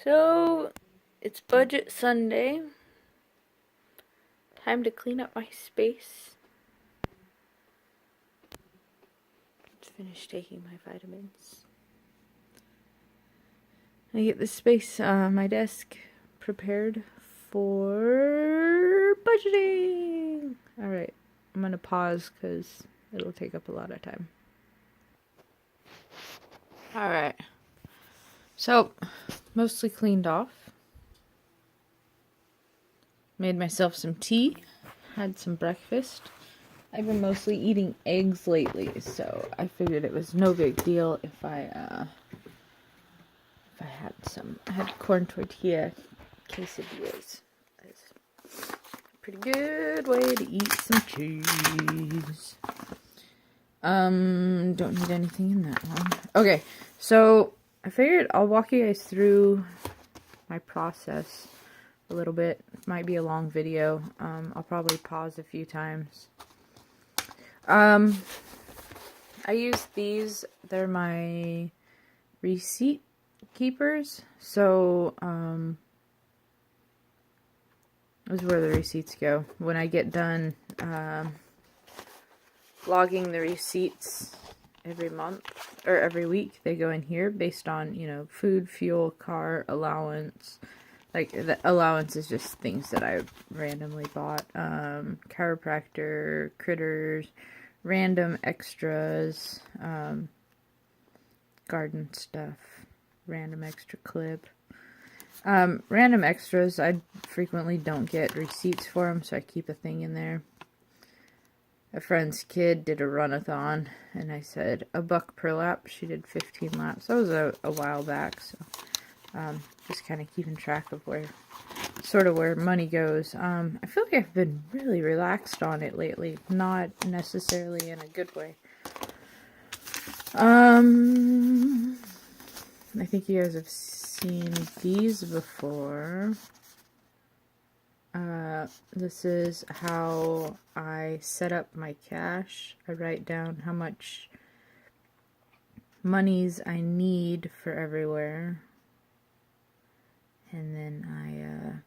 So, it's Budget Sunday. Time to clean up my space. Let's finish taking my vitamins. I get this space, my desk, prepared for budgeting. Alright, I'm gonna pause because it'll take up a lot of time. Alright. So, mostly cleaned off. Made myself some tea. Had some breakfast. I've been mostly eating eggs lately, so I figured it was no big deal if I had some. I had corn tortilla quesadillas. That's a pretty good way to eat some cheese. Don't need anything in that one. Okay, so I figured I'll walk you guys through my process a little bit. It might be a long video. I'll probably pause a few times. I use these. They're my receipt keepers. So, this is where the receipts go. When I get done, logging the receipts every month, or every week, they go in here based on, food, fuel, car, allowance. Like, the allowance is just things that I randomly bought. Chiropractor, critters, random extras, garden stuff, random extra clip. Random extras, I frequently don't get receipts for them, so I keep a thing in there. A friend's kid did a run-a-thon, and I said $1 per lap. She did 15 laps. That was a while back, so just kind of keeping track of where money goes. I feel like I've been really relaxed on it lately, not necessarily in a good way. I think you guys have seen these before. This is how I set up my cash. I write down how much monies I need for everywhere. And then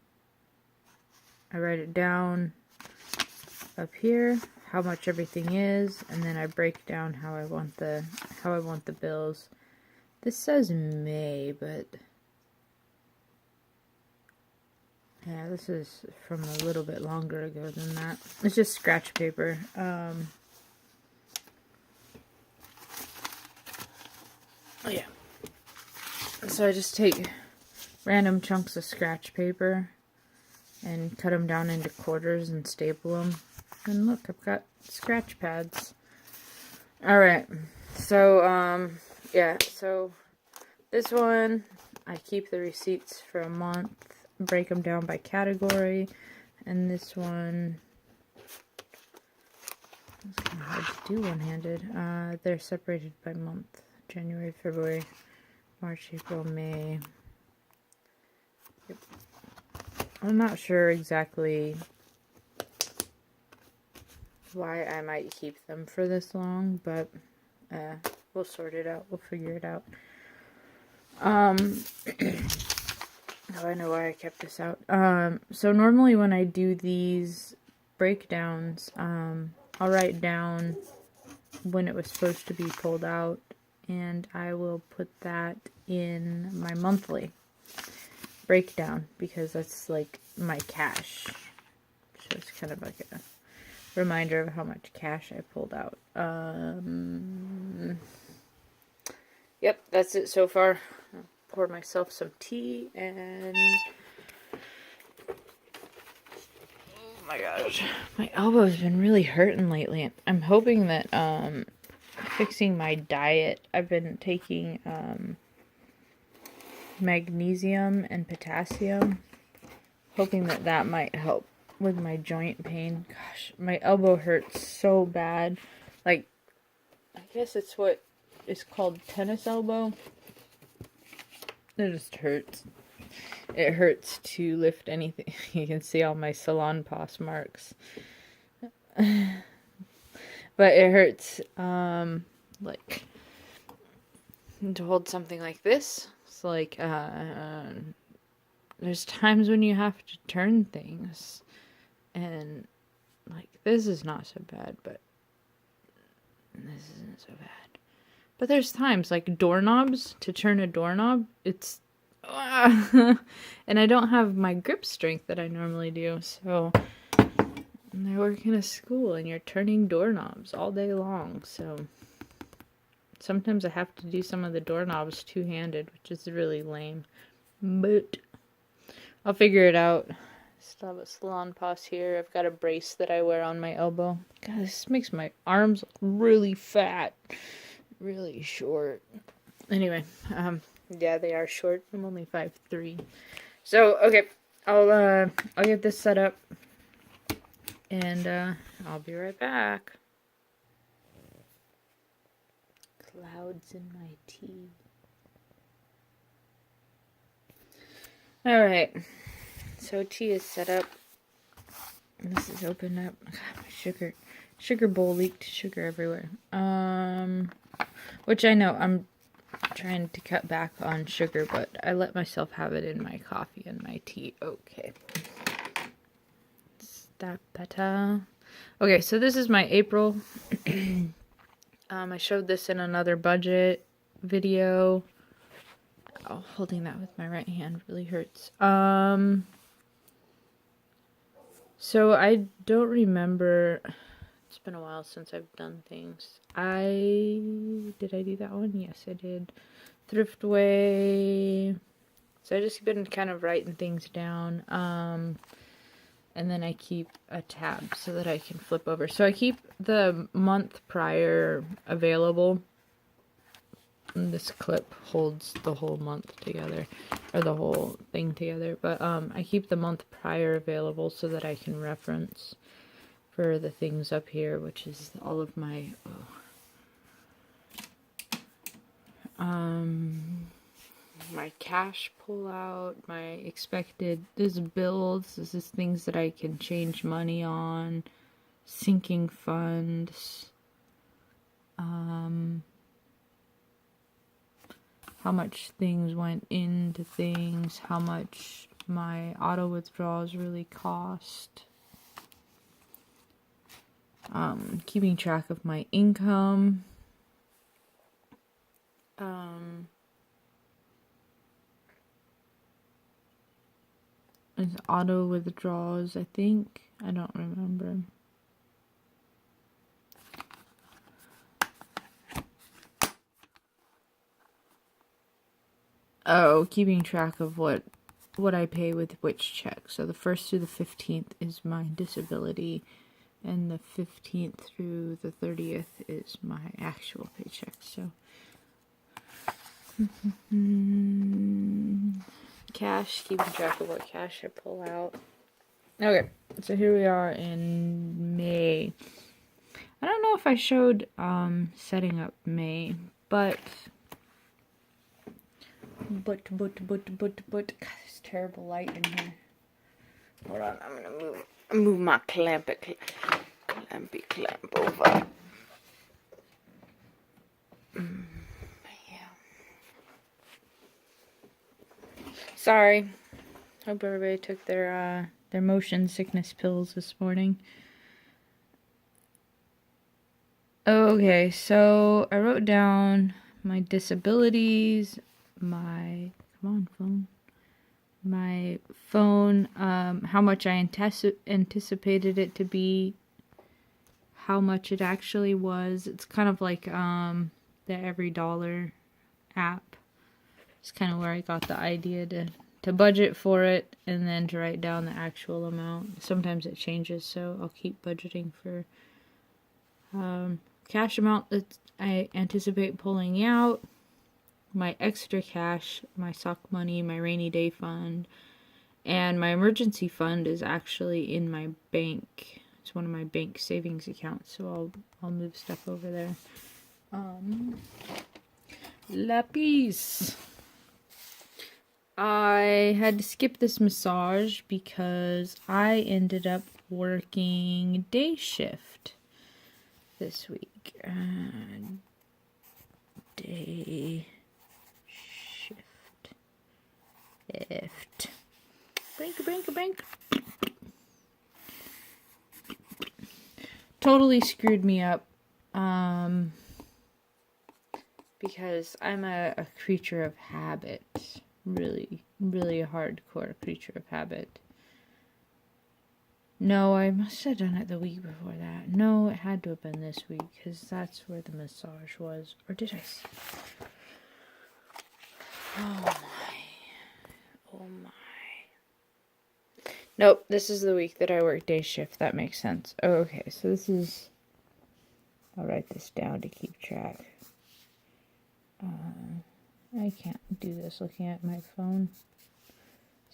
I write it down up here, how much everything is, and then I break down how I want the bills. This says May, but yeah, this is from a little bit longer ago than that. It's just scratch paper. Oh yeah. So I just take random chunks of scratch paper and cut them down into quarters and staple them. And look, I've got scratch pads. Alright, so, yeah, so this one, I keep the receipts for a month, break them down by category, and this one, it's kind of hard to do one-handed. They're separated by month: January, February, March, April, May. Yep. I'm not sure exactly why I might keep them for this long, but we'll sort it out. We'll figure it out. Now I know why I kept this out. So normally when I do these breakdowns, I'll write down when it was supposed to be pulled out, and I will put that in my monthly breakdown because that's like my cash. So it's kind of like a reminder of how much cash I pulled out. Yep, that's it so far. I'll pour myself some tea and oh my gosh, my elbow's been really hurting lately. I'm hoping that fixing my diet. I've been taking magnesium and potassium, hoping that might help with my joint pain. Gosh, my elbow hurts so bad. Like, I guess it's what is called tennis elbow. It just hurts. It hurts to lift anything. You can see all my Salonpas marks. But it hurts, like, to hold something like this. things. Like, there's times when you have to turn things. And, like, this is not so bad, but this isn't so bad. But there's times, like, doorknobs, to turn a doorknob, it's... and I don't have my grip strength that I normally do, so... And I work in a school, and you're turning doorknobs all day long, so... Sometimes I have to do some of the doorknobs two-handed, which is really lame. But... I'll figure it out. Still have a Salonpas here. I've got a brace that I wear on my elbow. God, this makes my arms really fat. Really short. Anyway, yeah, they are short. I'm only 5'3". So, okay, I'll get this set up, and I'll be right back. Clouds in my tea. Alright, so tea is set up. This is opened up. God, my sugar bowl leaked sugar everywhere. Which I know I'm trying to cut back on sugar, but I let myself have it in my coffee and my tea. Okay. Is that better? Okay, so this is my April. I showed this in another budget video. Oh, holding that with my right hand really hurts. So I don't remember. It's been a while since I've done things. Did I do that one? Yes, I did. Thriftway. So I just been kind of writing things down. And then I keep a tab so that I can flip over. So I keep the month prior available. And this clip holds the whole month together, or the whole thing together. But I keep the month prior available so that I can reference for the things up here, which is all of my my cash pullout, my expected, this bills, this is things that I can change money on, sinking funds, how much things went into things, how much my auto withdrawals really cost, keeping track of my income, and auto withdrawals, I think. I don't remember. Oh, keeping track of what I pay with which check. So the 1st through the 15th is my disability, and the 15th through the 30th is my actual paycheck. So cash, keeping track of what cash I pull out. Okay, so here we are in May. I don't know if I showed setting up May, but God, there's terrible light in here. Hold on, I'm gonna move my clampy clamp over. Yeah. Sorry. Hope everybody took their motion sickness pills this morning. Okay, so I wrote down my disabilities, my phone, how much I anticipated it to be, how much it actually was. It's kind of like the EveryDollar app. It's kind of where I got the idea to budget for it and then to write down the actual amount. Sometimes it changes, so I'll keep budgeting for cash amount that I anticipate pulling out, my extra cash, my sock money, my rainy day fund, and my emergency fund is actually in my bank. It's one of my bank savings accounts, so I'll move stuff over there. Lapis. I had to skip this massage because I ended up working day shift this week. Day shift. shift. Brink, brink, brink. Totally screwed me up. Because I'm a creature of habit. Really, really a hardcore creature of habit. No, I must have done it the week before that. No, it had to have been this week, because that's where the massage was. Or did I? Oh my. Oh my. Nope, this is the week that I work day shift. That makes sense. Oh, okay, so this is... I'll write this down to keep track. I can't do this looking at my phone.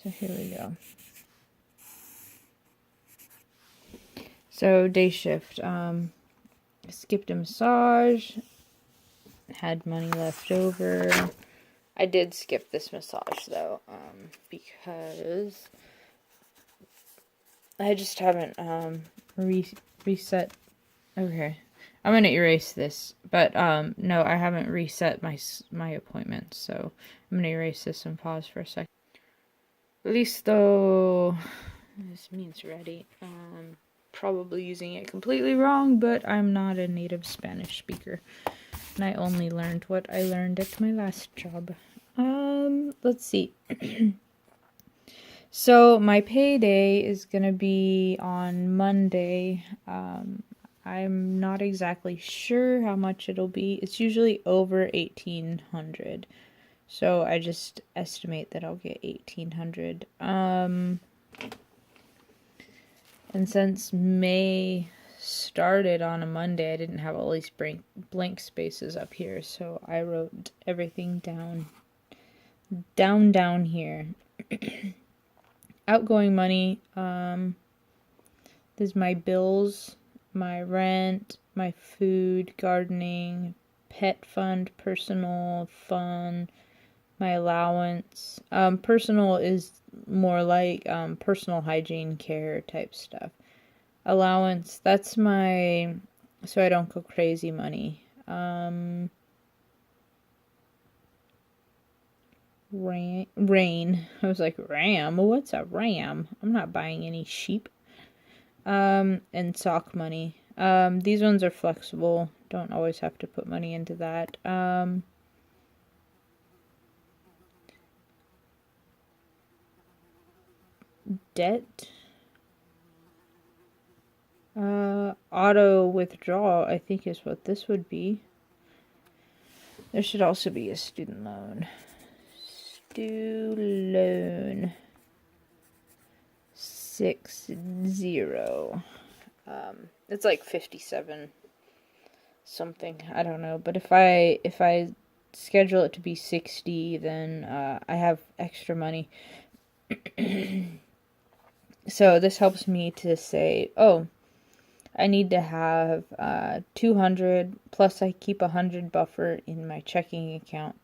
So here we go. So day shift. Skipped a massage. Had money left over. I did skip this massage though, because I just haven't reset. Okay. I'm gonna erase this, but no, I haven't reset my appointment, so I'm gonna erase this and pause for a second. Listo. This means ready. Probably using it completely wrong, but I'm not a native Spanish speaker, and I only learned what I learned at my last job. Let's see. So my payday is gonna be on Monday. I'm not exactly sure how much it'll be. It's usually over 1,800. So I just estimate that I'll get 1,800. And since May started on a Monday, I didn't have all these blank spaces up here. So I wrote everything down here. Outgoing money, there's my bills, my rent, my food, gardening, pet fund, personal fund, my allowance. Personal is more like personal hygiene care type stuff. Allowance, that's my, so I don't go crazy money. Rain. I was like, ram? What's a ram? I'm not buying any sheep. And sock money. These ones are flexible. Don't always have to put money into that. Debt. Auto withdrawal, I think is what this would be. There should also be a student loan. Loan 60. It's like 57 something. I don't know, but if I schedule it to be 60, then I have extra money. So this helps me to say, oh, I need to have 200 plus I keep 100 buffer in my checking account.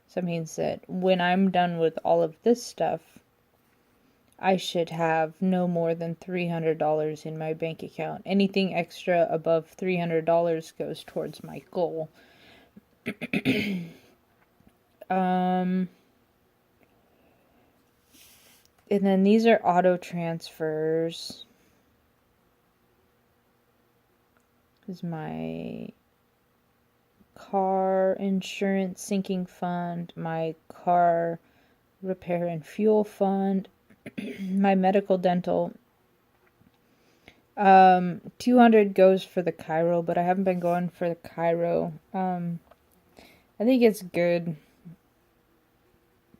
So that means that when I'm done with all of this stuff, I should have no more than $300 in my bank account. Anything extra above $300 goes towards my goal. And then these are auto transfers. This is my car insurance sinking fund, my car repair and fuel fund, my medical dental. 200 goes for the chiro, but I haven't been going for the chiro. I think it's good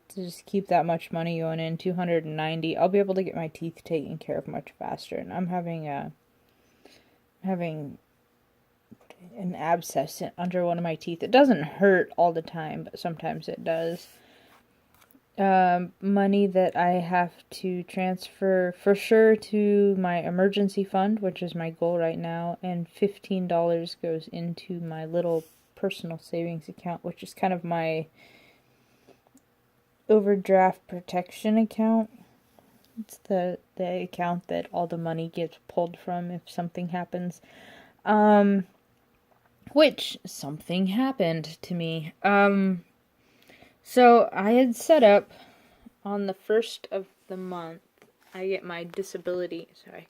to just keep that much money going in. 290. I'll be able to get my teeth taken care of much faster, and I'm having an abscess under one of my teeth. It doesn't hurt all the time, but sometimes it does. Money that I have to transfer for sure to my emergency fund, which is my goal right now, and $15 goes into my little personal savings account, which is kind of my overdraft protection account. It's the account that all the money gets pulled from if something happens. Which something happened to me. So I had set up on the 1st of the month, I get my disability check,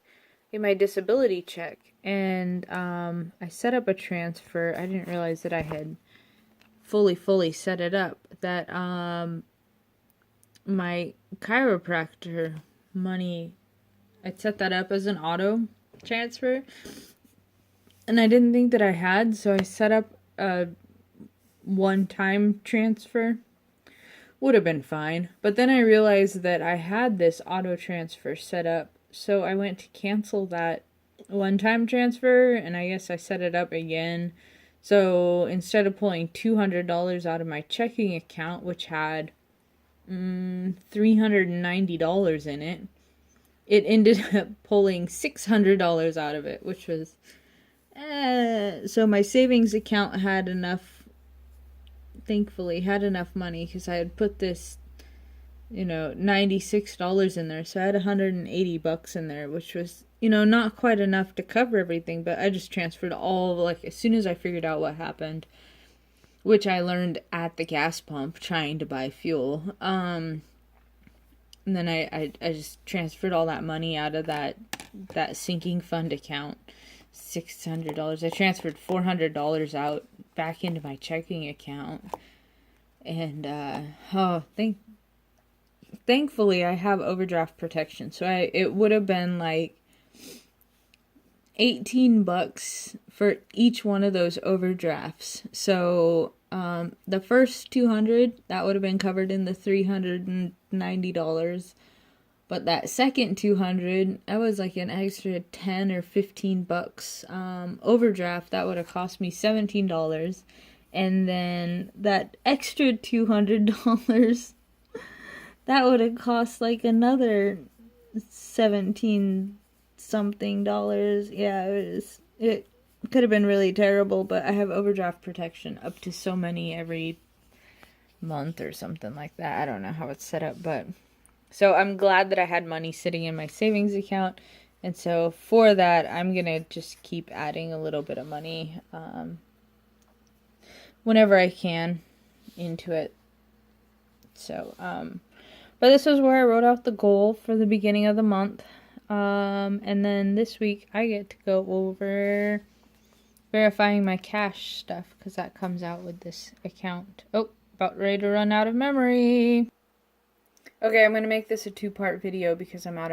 and I set up a transfer. I didn't realize that I had fully set it up, that my chiropractor money, I set that up as an auto transfer, and I didn't think that I had, so I set up a one-time transfer. Would have been fine, but then I realized that I had this auto transfer set up, so I went to cancel that one-time transfer, and I guess I set it up again. So instead of pulling $200 out of my checking account, which had $390 in it, it ended up pulling $600 out of it, which was so my savings account had enough, thankfully had enough money, because I had put this, $96 in there, so I had $180 in there, which was, not quite enough to cover everything, but I just transferred all, as soon as I figured out what happened, which I learned at the gas pump trying to buy fuel. And then I just transferred all that money out of that sinking fund account, $600. I transferred $400 out back into my checking account, and thankfully I have overdraft protection, so it would have been like $18 for each one of those overdrafts. So the first 200, that would have been covered in the $390. But that second 200, that was like an extra 10 or 15 bucks. Overdraft, that would have cost me $17. And then that extra $200, that would have cost like another 17 something dollars. Yeah, it could have been really terrible, but I have overdraft protection up to so many every month or something like that. I don't know how it's set up, but so I'm glad that I had money sitting in my savings account, and so for that, I'm gonna just keep adding a little bit of money whenever I can into it. So, but this is where I wrote out the goal for the beginning of the month. And then this week I get to go over verifying my cash stuff, because that comes out with this account. Oh, about ready to run out of memory. Okay, I'm going to make this a 2-part video because I'm out of